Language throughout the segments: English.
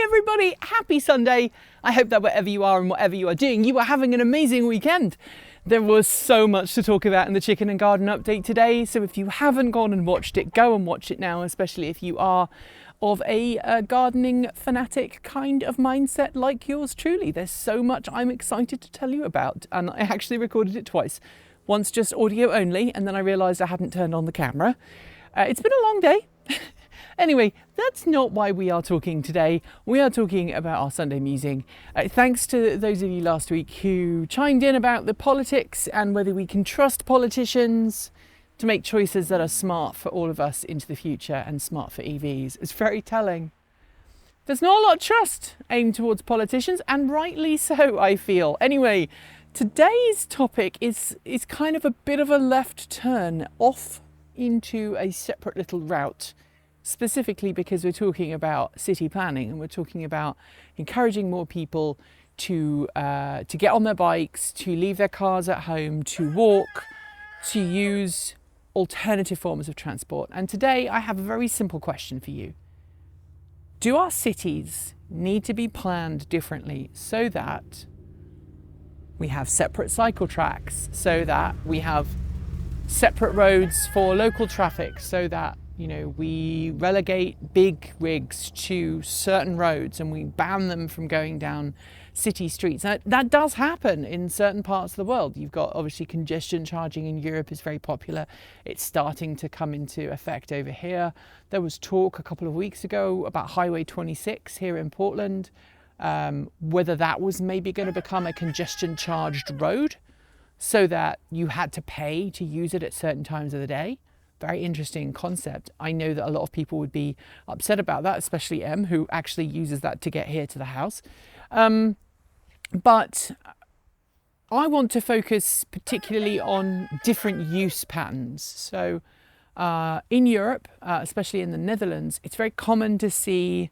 everybody, happy Sunday. I hope that wherever you are and whatever you are doing, you are having an amazing weekend. There was so much to talk about in the chicken and garden update today, so if you haven't gone and watched it, go and watch it now, especially if you are of a gardening fanatic kind of mindset like yours truly. There's so much I'm excited to tell you about, and I actually recorded it twice. Once just audio only, and then I realised I hadn't turned on the camera. It's been a long day. Anyway, that's not why we are talking today. We are talking about our Sunday musing. Thanks to those of you last week who chimed in about the politics and whether we can trust politicians to make choices that are smart for all of us into the future and smart for EVs. It's very telling. There's not a lot of trust aimed towards politicians, and rightly so, I feel. Anyway, today's topic is kind of a bit of a left turn off into a separate little route, specifically because we're talking about city planning and we're talking about encouraging more people to get on their bikes, to leave their cars at home, to walk, to use alternative forms of transport. And today I have a very simple question for you. Do our cities need to be planned differently so that we have separate cycle tracks, so that we have separate roads for local traffic, so that, you know, we relegate big rigs to certain roads and we ban them from going down city streets? Now, that does happen in certain parts of the world. You've got, obviously, congestion charging in Europe is very popular. It's starting to come into effect over here. There was talk a couple of weeks ago about Highway 26 here in Portland, whether that was maybe going to become a congestion charged road so that you had to pay to use it at certain times of the day. Very interesting concept. I know that a lot of people would be upset about that, especially Em, who actually uses that to get here to the house. But I want to focus particularly on different use patterns. So in Europe, especially in the Netherlands, it's very common to see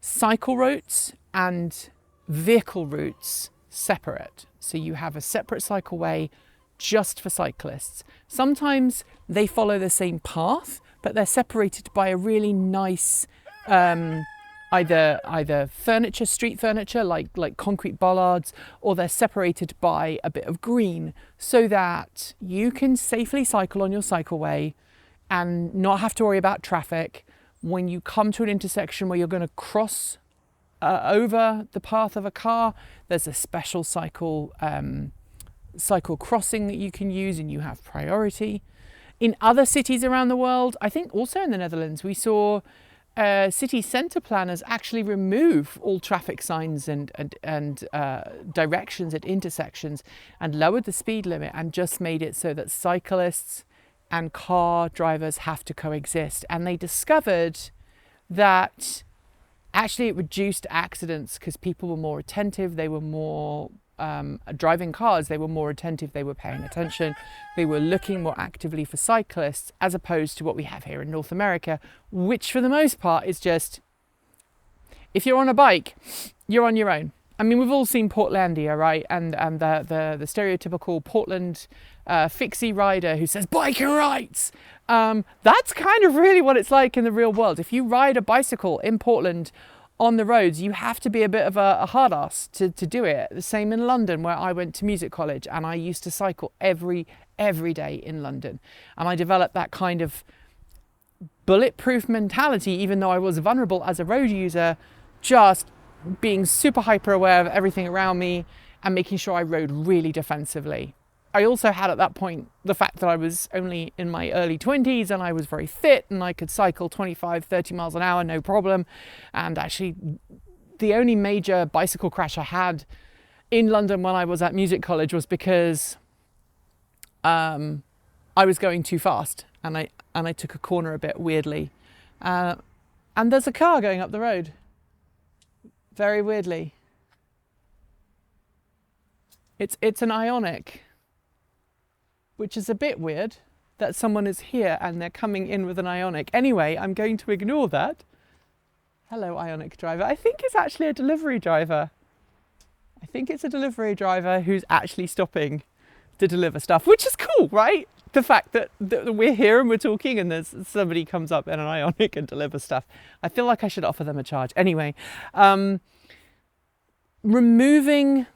cycle routes and vehicle routes separate. So you have a separate cycleway just for cyclists. Sometimes they follow the same path, but they're separated by a really nice either furniture, street furniture, like concrete bollards, or they're separated by a bit of green so that you can safely cycle on your cycleway and not have to worry about traffic. When you come to an intersection where you're going to cross over the path of a car, there's a special cycle crossing that you can use and you have priority. In other cities around the world, I think also in the Netherlands, we saw city centre planners actually remove all traffic signs and directions at intersections and lowered the speed limit and just made it so that cyclists and car drivers have to coexist. And they discovered that actually it reduced accidents because people were more attentive, they were more driving cars, they were more attentive, they were paying attention, they were looking more actively for cyclists, as opposed to what we have here in North America, which for the most part is just, if you're on a bike, you're on your own. I mean, we've all seen Portlandia, right? And the stereotypical Portland fixie rider who says biker rights. That's kind of really what it's like in the real world. If you ride a bicycle in Portland on the roads, you have to be a bit of a hard ass to do it. The same in London, where I went to music college and I used to cycle every day in London. And I developed that kind of bulletproof mentality, even though I was vulnerable as a road user, just being super hyper aware of everything around me and making sure I rode really defensively. I also had at that point the fact that I was only in my early 20s and I was very fit and I could cycle 25, 30 miles an hour, no problem. And actually the only major bicycle crash I had in London when I was at music college was because I was going too fast and I took a corner a bit weirdly. And there's a car going up the road, very weirdly. It's an Ionic, which is a bit weird that someone is here and they're coming in with an Ionic. Anyway, I'm going to ignore that. Hello, Ionic driver. I think it's actually a delivery driver. I think it's a delivery driver who's actually stopping to deliver stuff, which is cool, right? the fact that we're here and we're talking and there's somebody comes up in an Ioniq and delivers stuff. I feel like I should offer them a charge. Anyway, removing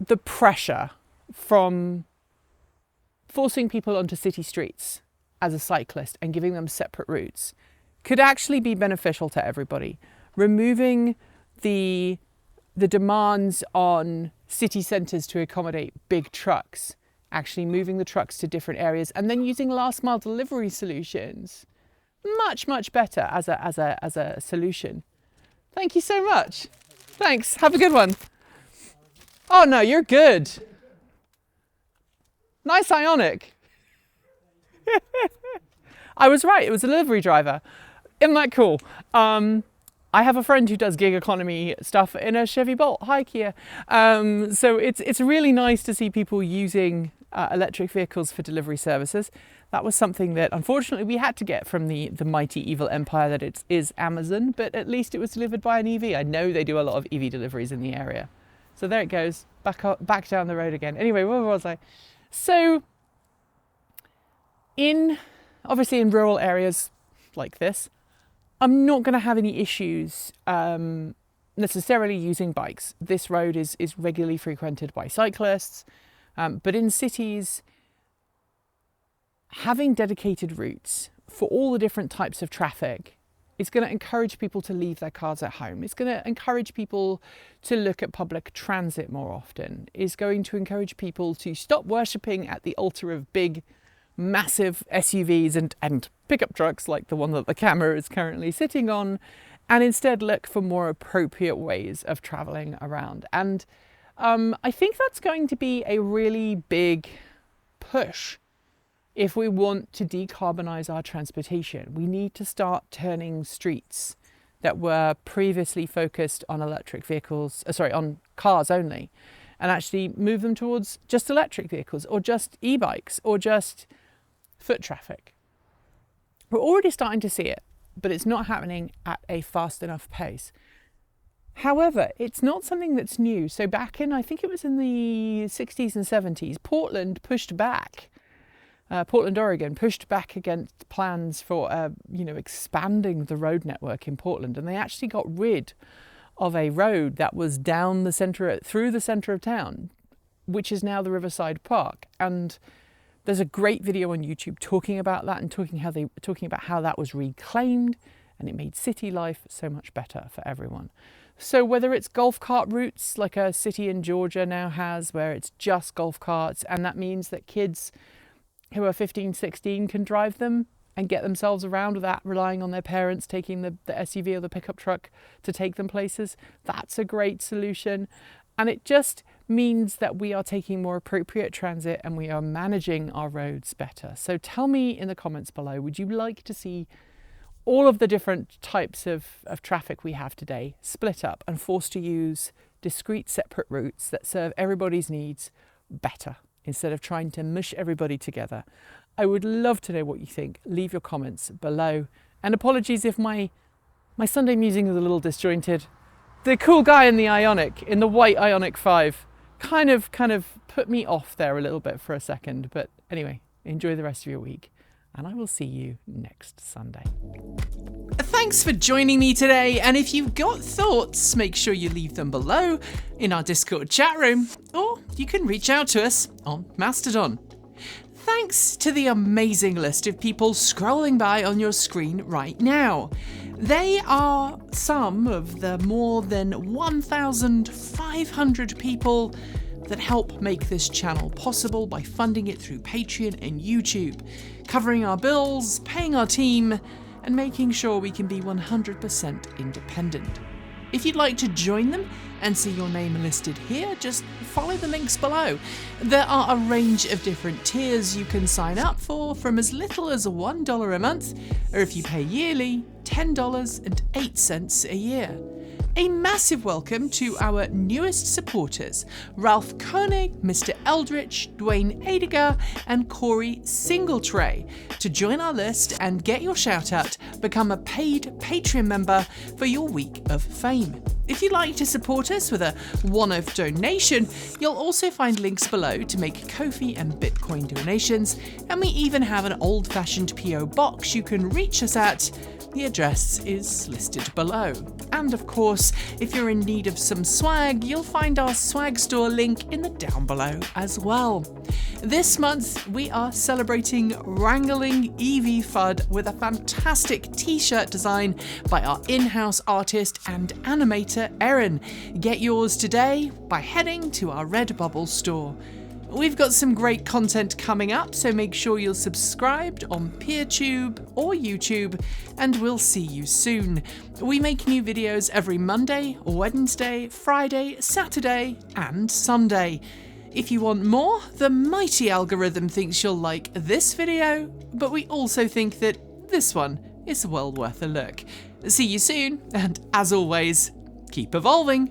the pressure from forcing people onto city streets as a cyclist and giving them separate routes could actually be beneficial to everybody. Removing the demands on city centres to accommodate big trucks, actually moving the trucks to different areas, and then using last mile delivery solutions. Much better as a solution. Thank you so much. Thanks. Have a good one. Oh no, you're good. Nice Ioniq. I was right. It was a delivery driver. Isn't that cool? I have a friend who does gig economy stuff in a Chevy Bolt. Hi, Kia. So it's really nice to see people using electric vehicles for delivery services. That was something that unfortunately we had to get from the mighty evil empire that it is Amazon, but at least it was delivered by an EV. I know they do a lot of EV deliveries in the area. So there it goes, back down the road again. Anyway, where was I? So obviously in rural areas like this, I'm not going to have any issues necessarily using bikes. This road is regularly frequented by cyclists, but in cities, having dedicated routes for all the different types of traffic is going to encourage people to leave their cars at home. It's going to encourage people to look at public transit more often. It's going to encourage people to stop worshipping at the altar of big, massive SUVs and pickup trucks like the one that the camera is currently sitting on, and instead look for more appropriate ways of traveling around. And I think that's going to be a really big push. If we want to decarbonize our transportation, we need to start turning streets that were previously focused on electric vehicles, on cars only, and actually move them towards just electric vehicles or just e-bikes or just foot traffic. We're already starting to see it, but it's not happening at a fast enough pace. However, it's not something that's new. So back in, I think it was in the 60s and 70s, Portland, Oregon pushed back against plans for, expanding the road network in Portland. And they actually got rid of a road that was through the center of town, which is now the Riverside Park. And there's a great video on YouTube talking about that and talking about how that was reclaimed and it made city life so much better for everyone. So whether it's golf cart routes like a city in Georgia now has, where it's just golf carts, and that means that kids who are 15, 16 can drive them and get themselves around without relying on their parents taking the SUV or the pickup truck to take them places. That's a great solution. And it just means that we are taking more appropriate transit and we are managing our roads better. So tell me in the comments below, would you like to see all of the different types of traffic we have today split up and forced to use discrete separate routes that serve everybody's needs better, instead of trying to mush everybody together? I would love to know what you think. Leave your comments below. And apologies if my Sunday musing is a little disjointed. The cool guy in the Ioniq, in the white Ioniq 5, kind of put me off there a little bit for a second. But anyway, enjoy the rest of your week, and I will see you next Sunday. Thanks for joining me today, and if you've got thoughts, make sure you leave them below in our Discord chat room, or you can reach out to us on Mastodon. Thanks to the amazing list of people scrolling by on your screen right now. They are some of the more than 1,500 people that help make this channel possible by funding it through Patreon and YouTube, covering our bills, paying our team, and making sure we can be 100% independent. If you'd like to join them and see your name listed here, just follow the links below. There are a range of different tiers you can sign up for, from as little as $1 a month, or if you pay yearly, $10.08 a year. A massive welcome to our newest supporters, Ralph Koenig, Mr. Eldritch, Dwayne Adiger, and Corey Singletray. To join our list and get your shout out, become a paid Patreon member for your week of fame. If you'd like to support us with a one-off donation, you'll also find links below to make Ko-fi and Bitcoin donations, and we even have an old-fashioned PO box you can reach us at. The address is listed below. And of course, if you're in need of some swag, you'll find our swag store link in the down below as well. This month, we are celebrating Wrangling EV FUD with a fantastic t-shirt design by our in-house artist and animator, Erin. Get yours today by heading to our Redbubble store. We've got some great content coming up, so make sure you're subscribed on PeerTube or YouTube, and we'll see you soon. We make new videos every Monday, Wednesday, Friday, Saturday, and Sunday. If you want more, the mighty algorithm thinks you'll like this video, but we also think that this one is well worth a look. See you soon, and as always, keep evolving.